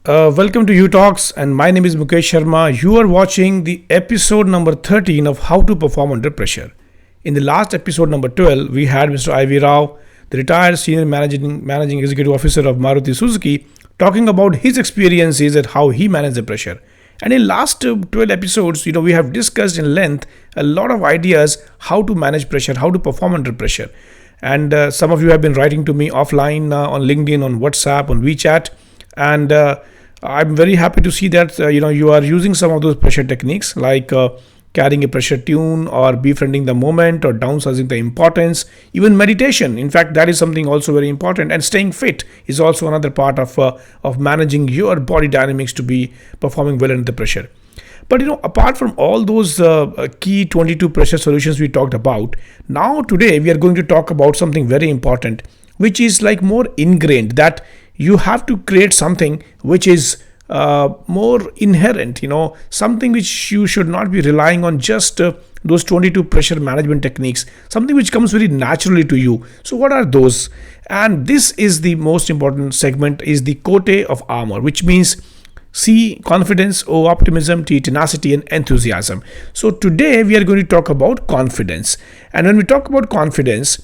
Welcome to U Talks, and my name is Mukesh Sharma. You are watching the episode number 13 of How to Perform Under Pressure. In the last episode number 12, we had Mr. I.V. Rao, the retired senior managing executive officer of Maruti Suzuki, talking about his experiences and how he managed the pressure. And in last 12 episodes, we have discussed in length a lot of ideas how to manage pressure, how to perform under pressure. And some of you have been writing to me offline on LinkedIn, on WhatsApp, on WeChat, and I'm very happy to see that you are using some of those pressure techniques like carrying a pressure tune or befriending the moment or downsizing the importance, even meditation. In fact, that is something also very important, and staying fit is also another part of managing your body dynamics to be performing well under the pressure. But apart from all those key 22 pressure solutions we talked about, now today we are going to talk about something very important, which is like more ingrained, that you have to create something which is more inherent, something which you should not be relying on just those 22 pressure management techniques, something which comes very naturally to you. So what are those? And this is the most important segment, is the COTE of Armor, which means C, confidence, O, optimism, T, tenacity, and enthusiasm. So today we are going to talk about confidence. And when we talk about confidence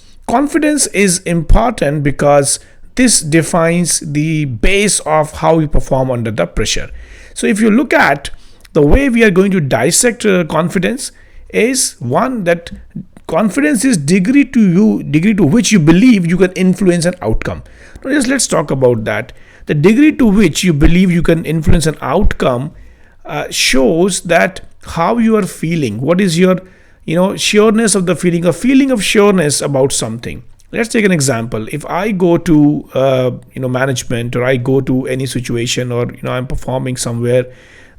is important because this defines the base of how we perform under the pressure. So if you look at the way we are going to dissect confidence, is one that confidence is degree to which you believe you can influence an outcome. Now let's talk about that. The degree to which you believe you can influence an outcome shows that how you are feeling. What is your sureness of the feeling, a feeling of sureness about something. Let's take an example. If I go to management, or I go to any situation, or I'm performing somewhere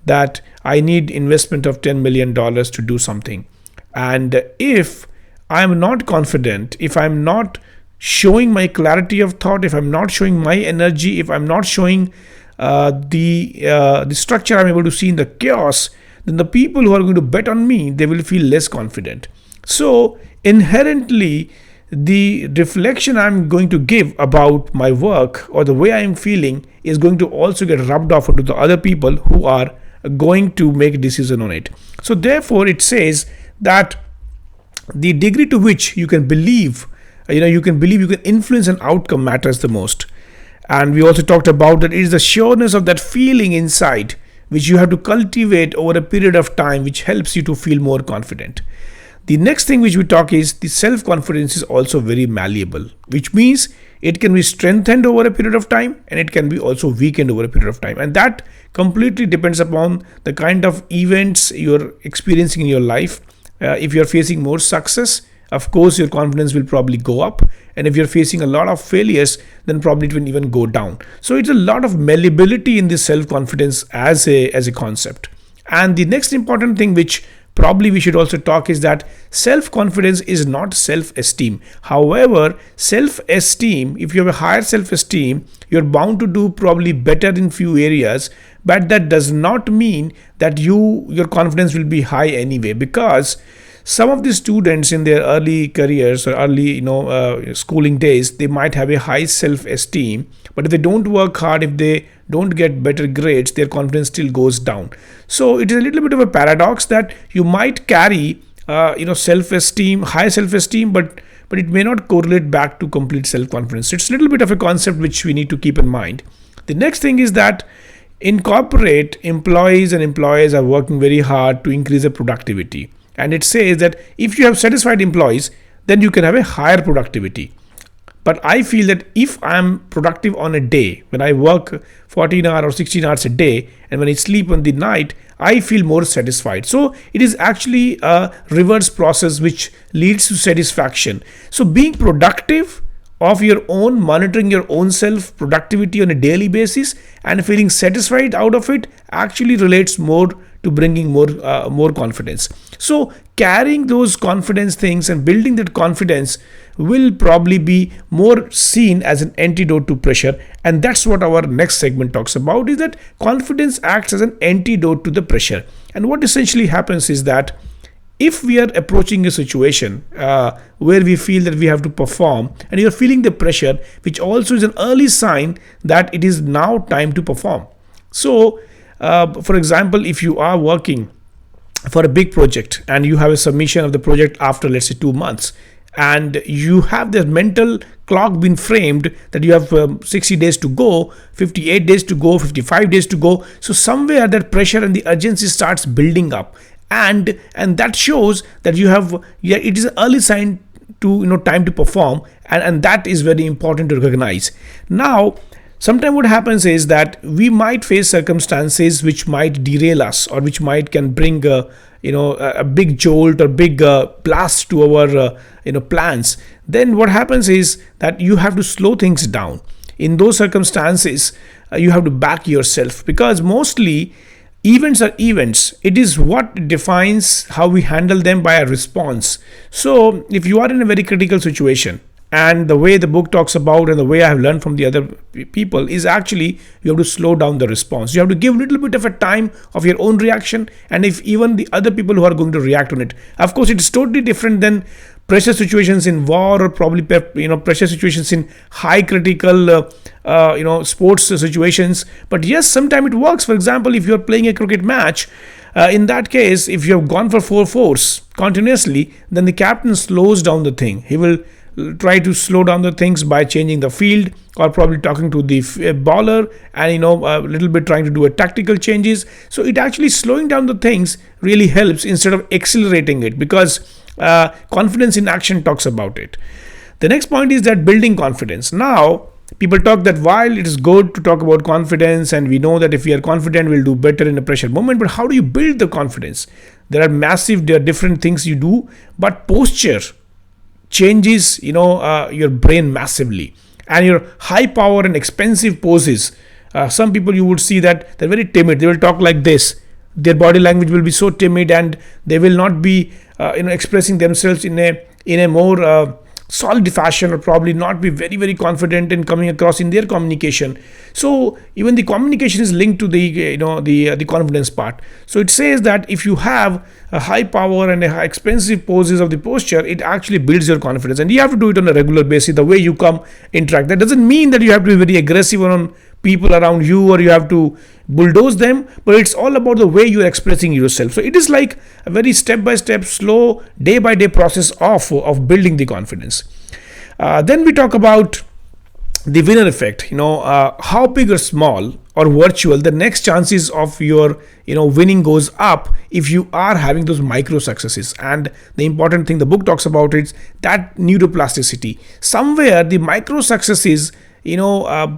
that I need investment of $10 million to do something, and if I'm not confident, if I'm not showing my clarity of thought, if I'm not showing my energy, if I'm not showing the structure I'm able to see in the chaos, then the people who are going to bet on me, they will feel less confident. So inherently, the reflection I'm going to give about my work or the way I'm feeling is going to also get rubbed off onto the other people who are going to make a decision on it. So therefore, it says that the degree to which you can believe, you can influence an outcome matters the most. And we also talked about that it is the sureness of that feeling inside which you have to cultivate over a period of time, which helps you to feel more confident. The next thing which we talk is the self-confidence is also very malleable, which means it can be strengthened over a period of time, and it can be also weakened over a period of time. And that completely depends upon the kind of events you're experiencing in your life. If you're facing more success, of course, your confidence will probably go up. And if you're facing a lot of failures, then probably it will even go down. So it's a lot of malleability in this self-confidence as a concept. And the next important thing which probably we should also talk is that self-confidence is not self-esteem. However, self-esteem, if you have a higher self-esteem, you're bound to do probably better in few areas, but that does not mean that your confidence will be high anyway, because some of the students in their early careers or early schooling days, they might have a high self-esteem, but if they don't work hard, if they don't get better grades, their confidence still goes down. So it is a little bit of a paradox that you might carry self-esteem, high self-esteem, but it may not correlate back to complete self-confidence. It's a little bit of a concept which we need to keep in mind. The next thing is that in corporate, employees and employers are working very hard to increase their productivity. And it says that if you have satisfied employees, then you can have a higher productivity. But I feel that if I'm productive on a day, when I work 14 hours or 16 hours a day, and when I sleep on the night, I feel more satisfied. So it is actually a reverse process which leads to satisfaction. So being productive of your own, monitoring your own self productivity on a daily basis and feeling satisfied out of it actually relates more to bringing more confidence. So carrying those confidence things and building that confidence will probably be more seen as an antidote to pressure. And that's what our next segment talks about, is that confidence acts as an antidote to the pressure. And what essentially happens is that if we are approaching a situation where we feel that we have to perform and you're feeling the pressure, which also is an early sign that it is now time to perform. So, for example, if you are working for a big project and you have a submission of the project after, let's say, 2 months, and you have this mental clock been framed that you have 60 days to go, 58 days to go, 55 days to go. So somewhere that pressure and the urgency starts building up, and that shows that you have, yeah, it is an early sign to, time to perform, and that is very important to recognize. Now, sometimes what happens is that we might face circumstances which might derail us, or which can bring a big jolt or big blast to our plans. Then what happens is that you have to slow things down. In those circumstances, you have to back yourself, because mostly events are events. It is what defines how we handle them by a response. So if you are in a very critical situation, and the way the book talks about, and the way I have learned from the other people, is actually you have to slow down the response. You have to give a little bit of a time of your own reaction, and if even the other people who are going to react on it. Of course, it's totally different than pressure situations in war, or probably pressure situations in high critical sports situations. But yes, sometimes it works. For example, if you're playing a cricket match, in that case, if you have gone for 4 fours continuously, then the captain slows down the thing. He will try to slow down the things by changing the field, or probably talking to the bowler, and a little bit trying to do a tactical changes. So it actually slowing down the things really helps instead of accelerating it, because confidence in action talks about it. The next point is that building confidence. Now, people talk that while it is good to talk about confidence, and we know that if we are confident, we'll do better in a pressure moment, but how do you build the confidence? There are different things you do, but posture changes your brain massively. And your high power and expensive poses, some people you would see that they're very timid. They will talk like this. Their body language will be so timid, and they will not be expressing themselves in a more solid fashion, or probably not be very, very confident in coming across in their communication. So even the communication is linked to the confidence part. So it says that if you have a high power and a expensive poses of the posture, it actually builds your confidence, and you have to do it on a regular basis. The way you interact, that doesn't mean that you have to be very aggressive on people around you, or you have to bulldoze them, but it's all about the way you're expressing yourself. So it is like a very step-by-step, slow, day-by-day process of building the confidence. Then we talk about the winner effect. How big or small or virtual, the next chances of your winning goes up if you are having those micro successes. And the important thing the book talks about is that neuroplasticity. Somewhere the micro successes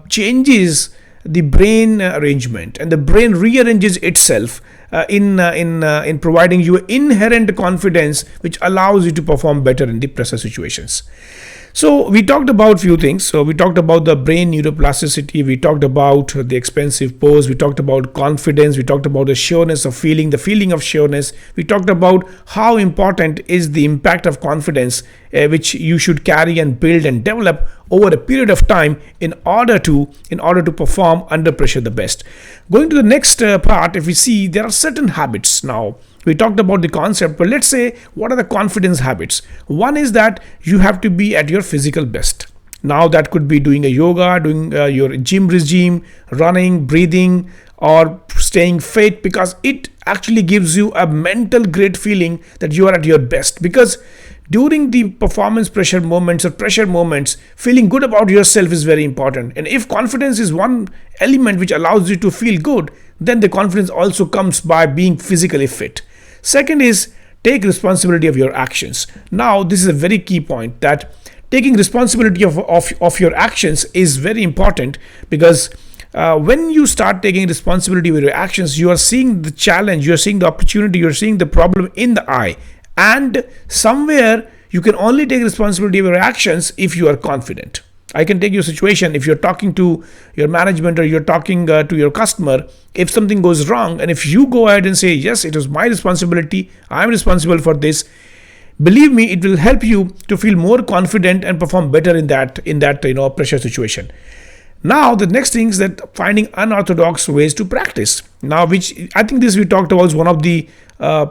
changes the brain arrangement, and the brain rearranges itself in providing you inherent confidence, which allows you to perform better in the pressure situations. So we talked about few things. So we talked about the brain neuroplasticity, we talked about the expensive pose, we talked about confidence, we talked about the sureness of feeling, the feeling of sureness. We talked about how important is the impact of confidence, which you should carry and build and develop over a period of time in order to perform under pressure the best. Going to the next part, if we see, there are certain habits. Now we talked about the concept, but let's say, what are the confidence habits? One is that you have to be at your physical best. Now that could be doing a yoga, doing your gym regime, running, breathing, or staying fit, because it actually gives you a mental great feeling that you are at your best. Because during the performance pressure moments or pressure moments, feeling good about yourself is very important. And if confidence is one element which allows you to feel good, then the confidence also comes by being physically fit. Second is take responsibility of your actions. Now, this is a very key point, that taking responsibility of your actions is very important, because when you start taking responsibility of your actions, you are seeing the challenge, you are seeing the opportunity, you are seeing the problem in the eye. And somewhere you can only take responsibility of your actions if you are confident. I can take your situation. If you're talking to your management, or you're talking to your customer, if something goes wrong, and if you go ahead and say, yes, it was my responsibility, I'm responsible for this, believe me, it will help you to feel more confident and perform better in that pressure situation. Now, the next thing is that finding unorthodox ways to practice. Now, which I think this we talked about is one of the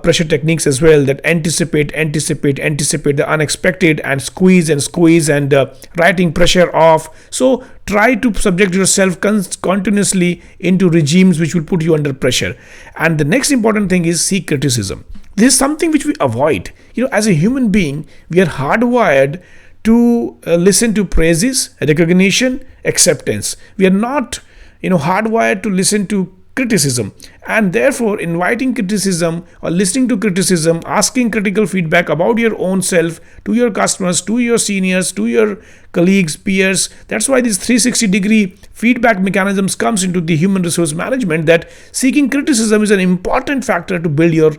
pressure techniques as well, that anticipate the unexpected and squeeze and writing pressure off. So try to subject yourself continuously into regimes which will put you under pressure. And the next important thing is seek criticism. This is something which we avoid. As a human being, we are hardwired to listen to praises, recognition, acceptance. We are not, hardwired to listen to criticism, and therefore inviting criticism or listening to criticism, asking critical feedback about your own self to your customers, to your seniors, to your colleagues, peers. That's why this 360-degree feedback mechanisms comes into the human resource management, that seeking criticism is an important factor to build your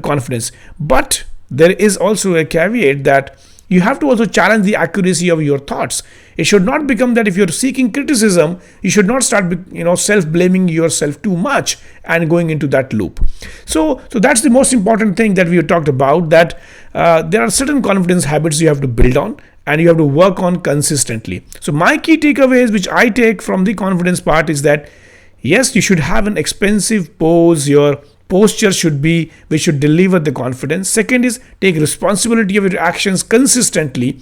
confidence. But there is also a caveat that you have to also challenge the accuracy of your thoughts. It should not become that if you're seeking criticism, you should not start, self-blaming yourself too much and going into that loop. So that's the most important thing that we have talked about, that there are certain confidence habits you have to build on and you have to work on consistently. So my key takeaways, which I take from the confidence part, is that yes, you should have an expensive pose. Your posture should be which should deliver the confidence. Second is take responsibility of your actions consistently.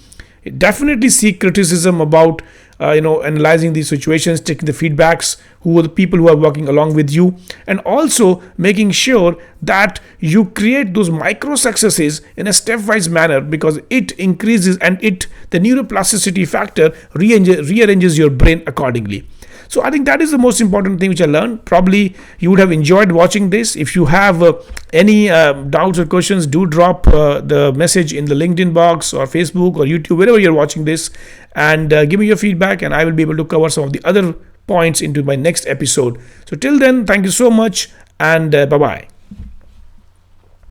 Definitely seek criticism about analyzing these situations, taking the feedbacks, who are the people who are working along with you, and also making sure that you create those micro successes in a stepwise manner, because it increases and the neuroplasticity factor rearranges your brain accordingly. So I think that is the most important thing which I learned. Probably you would have enjoyed watching this. If you have any doubts or questions, do drop the message in the LinkedIn box or Facebook or YouTube, wherever you're watching this, and give me your feedback, and I will be able to cover some of the other points into my next episode. So till then, thank you so much, and bye-bye.